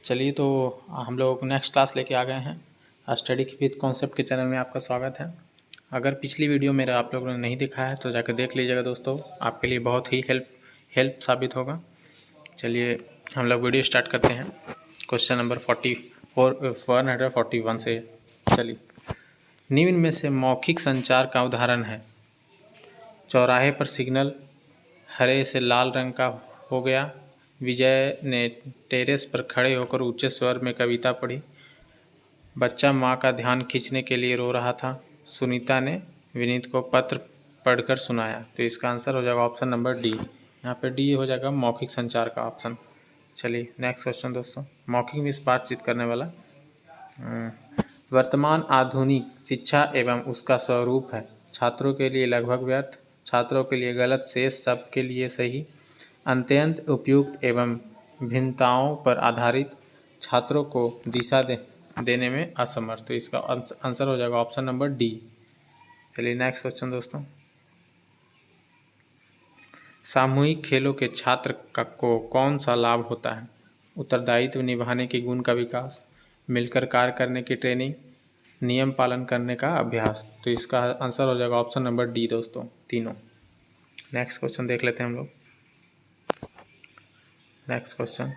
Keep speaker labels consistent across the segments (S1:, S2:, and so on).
S1: चलिए तो हम लोग नेक्स्ट क्लास लेके आ गए हैं। स्टडी विद कॉन्सेप्ट के चैनल में आपका स्वागत है। अगर पिछली वीडियो मेरा आप लोगों ने नहीं देखा है तो जाकर देख लीजिएगा दोस्तों, आपके लिए बहुत ही हेल्प साबित होगा। चलिए हम लोग वीडियो स्टार्ट करते हैं। क्वेश्चन नंबर 141 से। चलिए, निम्न में से मौखिक संचार का उदाहरण है। चौराहे पर सिग्नल हरे से लाल रंग का हो गया। विजय ने टेरेस पर खड़े होकर ऊंचे स्वर में कविता पढ़ी। बच्चा माँ का ध्यान खींचने के लिए रो रहा था। सुनीता ने विनीत को पत्र पढ़कर सुनाया। तो इसका आंसर हो जाएगा ऑप्शन नंबर डी। यहाँ पे डी हो जाएगा मौखिक संचार का ऑप्शन। चलिए नेक्स्ट क्वेश्चन दोस्तों, मौखिक में बातचीत करने वाला। वर्तमान आधुनिक शिक्षा एवं उसका स्वरूप है। छात्रों के लिए लगभग व्यर्थ, छात्रों के लिए गलत, शेष सब के लिए सही, अत्यंत उपयुक्त एवं भिन्नताओं पर आधारित, छात्रों को दिशा देने में असमर्थ। तो इसका आंसर हो जाएगा ऑप्शन नंबर डी। चलिए नेक्स्ट क्वेश्चन दोस्तों, सामूहिक खेलों के छात्र को कौन सा लाभ होता है? उत्तरदायित्व निभाने के गुण का विकास, मिलकर कार्य करने की ट्रेनिंग, नियम पालन करने का अभ्यास। तो इसका आंसर हो जाएगा ऑप्शन नंबर डी दोस्तों, तीनों। नेक्स्ट क्वेश्चन देख लेते हैं हम लोग। नेक्स्ट क्वेश्चन,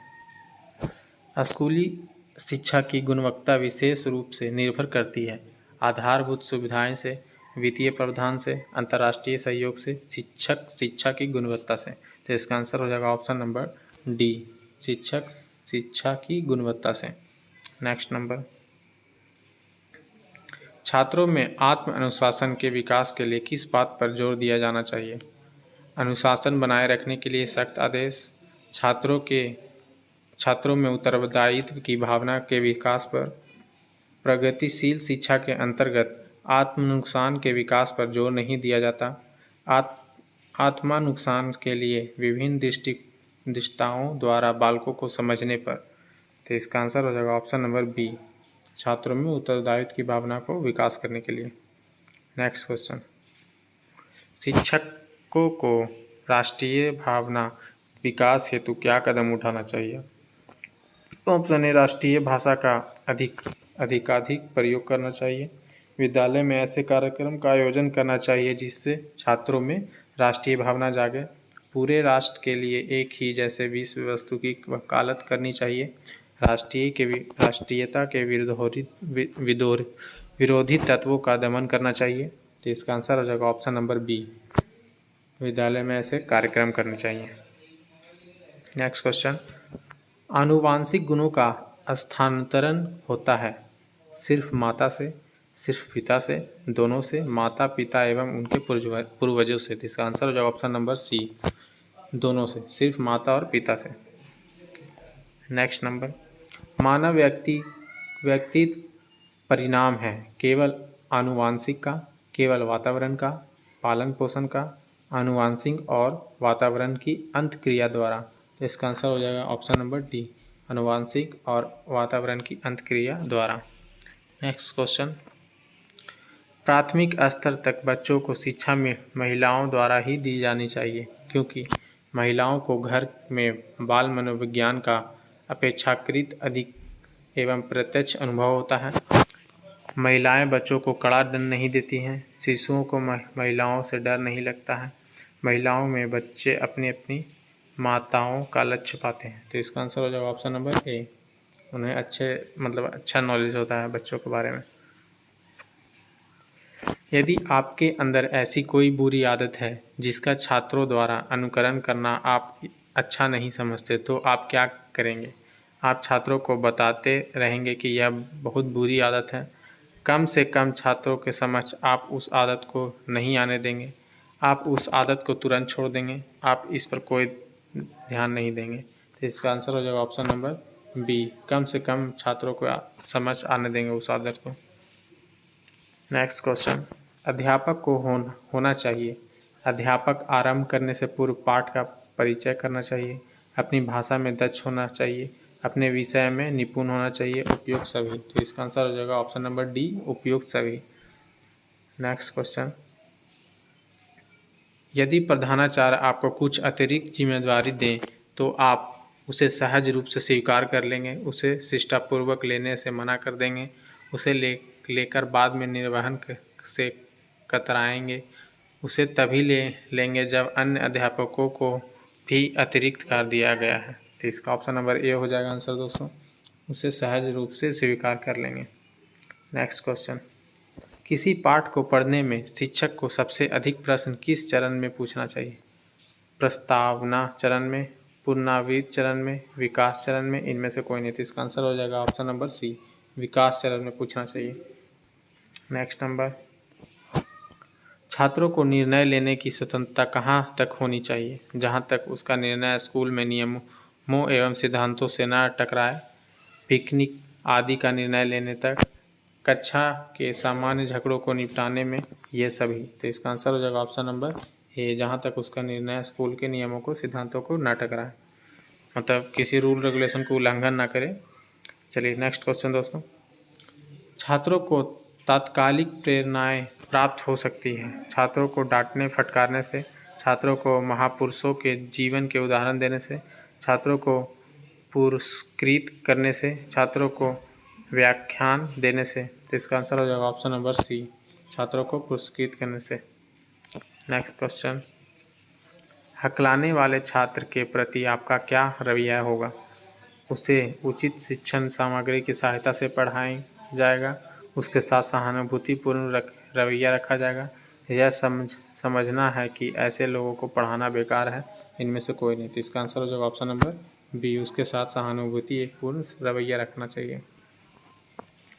S1: स्कूली शिक्षा की गुणवत्ता विशेष रूप से निर्भर करती है आधारभूत सुविधाएं से, वित्तीय प्रावधान से, अंतर्राष्ट्रीय सहयोग से, शिक्षक शिक्षा की गुणवत्ता से। तो इसका आंसर हो जाएगा ऑप्शन नंबर डी, शिक्षक शिक्षा की गुणवत्ता से। नेक्स्ट नंबर, छात्रों में आत्म अनुशासन के विकास के लिए किस बात पर जोर दिया जाना चाहिए? अनुशासन बनाए रखने के लिए सख्त आदेश, छात्रों में उत्तरदायित्व की भावना के विकास पर, प्रगतिशील शिक्षा के अंतर्गत आत्म नुकसान के विकास पर जोर नहीं दिया जाता, आत्मा नुकसान के लिए विभिन्न दृष्टाओं द्वारा बालकों को समझने पर। तो इसका आंसर हो जाएगा ऑप्शन नंबर बी, छात्रों में उत्तरदायित्व की भावना को विकास करने के लिए। नेक्स्ट क्वेश्चन, शिक्षकों को राष्ट्रीय भावना विकास हेतु क्या कदम उठाना चाहिए? ऑप्शन ए, राष्ट्रीय भाषा का अधिकाधिक प्रयोग करना चाहिए। विद्यालय में ऐसे कार्यक्रम का आयोजन करना चाहिए जिससे छात्रों में राष्ट्रीय भावना जागे। पूरे राष्ट्र के लिए एक ही जैसे विषय वस्तु की वकालत करनी चाहिए। राष्ट्रीयता के विरोधी तत्वों का दमन करना चाहिए। तो इसका आंसर हो जाएगा ऑप्शन नंबर बी, विद्यालय में ऐसे कार्यक्रम करने चाहिए। नेक्स्ट क्वेश्चन, आनुवांशिक गुणों का स्थानांतरण होता है सिर्फ माता से, सिर्फ पिता से, दोनों से, माता पिता एवं उनके पूर्वजों से। इसका आंसर हो जाएगा ऑप्शन नंबर सी, दोनों से, सिर्फ माता और पिता से। नेक्स्ट नंबर, मानव व्यक्तित्व परिणाम है केवल आनुवांशिक का, केवल वातावरण का, पालन पोषण का, आनुवांशिक और वातावरण की अंतक्रिया द्वारा। तो इसका आंसर हो जाएगा ऑप्शन नंबर डी, आनुवांशिक और वातावरण की अंतक्रिया द्वारा। नेक्स्ट क्वेश्चन, प्राथमिक स्तर तक बच्चों को शिक्षा में महिलाओं द्वारा ही दी जानी चाहिए क्योंकि महिलाओं को घर में बाल मनोविज्ञान का अपेक्षाकृत अधिक एवं प्रत्यक्ष अनुभव होता है। महिलाएं बच्चों को कड़ा दंड नहीं देती हैं, शिशुओं को महिलाओं से डर नहीं लगता है, महिलाओं में बच्चे अपनी अपनी माताओं का लक्ष्य पाते हैं। तो इसका आंसर हो जाएगा ऑप्शन नंबर ए, उन्हें अच्छा नॉलेज होता है बच्चों के बारे में। यदि आपके अंदर ऐसी कोई बुरी आदत है जिसका छात्रों द्वारा अनुकरण करना आप अच्छा नहीं समझते तो आप क्या करेंगे? आप छात्रों को बताते रहेंगे कि यह बहुत बुरी आदत है। कम से कम छात्रों के समक्ष आप उस आदत को नहीं आने देंगे। आप उस आदत को तुरंत छोड़ देंगे। आप इस पर कोई ध्यान नहीं देंगे। तो इसका आंसर हो जाएगा ऑप्शन नंबर बी, कम से कम छात्रों को समझ आने देंगे उस आदत को। नेक्स्ट क्वेश्चन, अध्यापक को होना चाहिए। अध्यापक आरंभ करने से पूर्व पाठ का परिचय करना चाहिए, अपनी भाषा में दक्ष होना चाहिए, अपने विषय में निपुण होना चाहिए, उपयुक्त सभी। तो इसका आंसर हो जाएगा ऑप्शन नंबर डी, उपयुक्त सभी। नेक्स्ट क्वेश्चन, यदि प्रधानाचार्य आपको कुछ अतिरिक्त जिम्मेदारी दें तो आप उसे सहज रूप से स्वीकार कर लेंगे, उसे शिष्टापूर्वक लेने से मना कर देंगे, उसे लेकर बाद में निर्वहन से कतराएंगे, उसे तभी लेंगे जब अन्य अध्यापकों को भी अतिरिक्त कार्य दिया गया है। तो इसका ऑप्शन नंबर ए हो जाएगा आंसर दोस्तों, उसे सहज रूप से स्वीकार कर लेंगे। नेक्स्ट क्वेश्चन, किसी पाठ को पढ़ने में शिक्षक को सबसे अधिक प्रश्न किस चरण में पूछना चाहिए? प्रस्तावना चरण में, पुनरावृत्ति चरण में, विकास चरण में, इनमें से कोई नहीं। तो इसका आंसर हो जाएगा ऑप्शन नंबर सी, विकास चरण में पूछना चाहिए। नेक्स्ट नंबर, छात्रों को निर्णय लेने की स्वतंत्रता कहाँ तक होनी चाहिए? जहाँ तक उसका निर्णय स्कूल में नियमों एवं सिद्धांतों से न टकराए, पिकनिक आदि का निर्णय लेने तक, कक्षा के सामान्य झगड़ों को निपटाने में, ये सभी। तो इसका आंसर हो जाएगा ऑप्शन नंबर ए, जहाँ तक उसका निर्णय स्कूल के नियमों को सिद्धांतों को न टकराए, मतलब किसी रूल रेगुलेशन को उल्लंघन ना करे। चलिए नेक्स्ट क्वेश्चन दोस्तों, छात्रों को तात्कालिक प्रेरणाएं प्राप्त हो सकती हैं। छात्रों को डांटने फटकारने से, छात्रों को महापुरुषों के जीवन के उदाहरण देने से, छात्रों को पुरस्कृत करने से, छात्रों को व्याख्यान देने से। तो इसका आंसर हो जाएगा ऑप्शन नंबर सी, छात्रों को पुरस्कृत करने से। नेक्स्ट क्वेश्चन, हकलाने वाले छात्र के प्रति आपका क्या रवैया होगा? उसे उचित शिक्षण सामग्री की सहायता से पढ़ाया जाएगा, उसके साथ सहानुभूतिपूर्ण रवैया रखा जाएगा, यह समझना है कि ऐसे लोगों को पढ़ाना बेकार है, इनमें से कोई नहीं। तो इसका आंसर हो जाएगा ऑप्शन नंबर बी, उसके साथ सहानुभूति एक पूर्ण रवैया रखना चाहिए।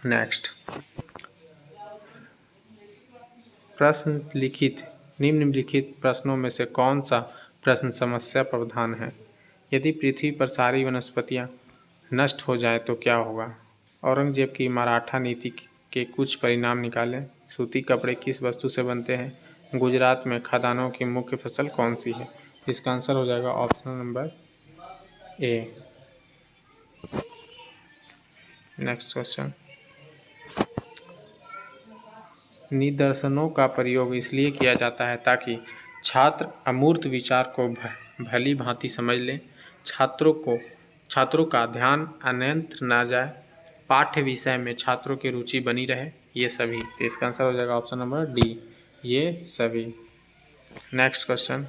S1: नेक्स्ट, प्रश्न लिखित, निम्नलिखित प्रश्नों में से कौन सा प्रश्न समस्या प्रधान है? यदि पृथ्वी पर सारी वनस्पतियां नष्ट हो जाए तो क्या होगा? औरंगजेब की मराठा नीति के कुछ परिणाम निकालें। सूती कपड़े किस वस्तु से बनते हैं? गुजरात में खदानों की मुख्य फसल कौन सी है? इसका आंसर हो जाएगा option number A. Next question, निदर्शनों का प्रयोग इसलिए किया जाता है ताकि छात्र अमूर्त विचार को भली भांति समझ लें, छात्रों का ध्यान अन्यत्र न जाए, पाठ्य विषय में छात्रों की रुचि बनी रहे, ये सभी। तो इसका आंसर हो जाएगा ऑप्शन नंबर डी, ये सभी। नेक्स्ट क्वेश्चन,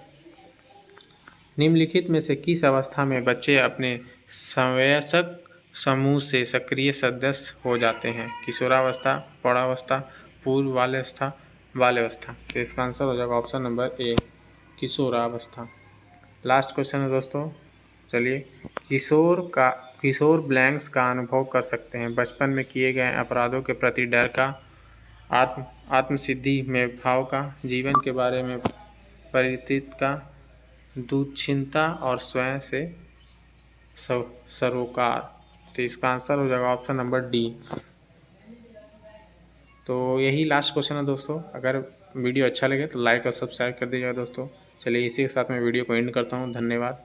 S1: निम्नलिखित में से किस अवस्था में बच्चे अपने संवयस्क समूह से सक्रिय सदस्य हो जाते हैं? किशोरावस्था, प्रौढ़ावस्था, पूर्व बाल्यावस्था। तो इसका आंसर हो जाएगा ऑप्शन नंबर ए, किशोरावस्था। लास्ट क्वेश्चन है दोस्तों, चलिए, किशोर ब्लैंक्स का अनुभव कर सकते हैं। बचपन में किए गए अपराधों के प्रति डर का, आत्मसिद्धि में भाव का, जीवन के बारे में परिचित का, दुश्चिंता और स्वयं से सरोकार। तो इसका आंसर हो जाएगा ऑप्शन नंबर डी। तो यही लास्ट क्वेश्चन है दोस्तों। अगर वीडियो अच्छा लगे तो लाइक और सब्सक्राइब कर दीजिएगा दोस्तों। चलिए इसी के साथ मैं वीडियो को एंड करता हूँ। धन्यवाद।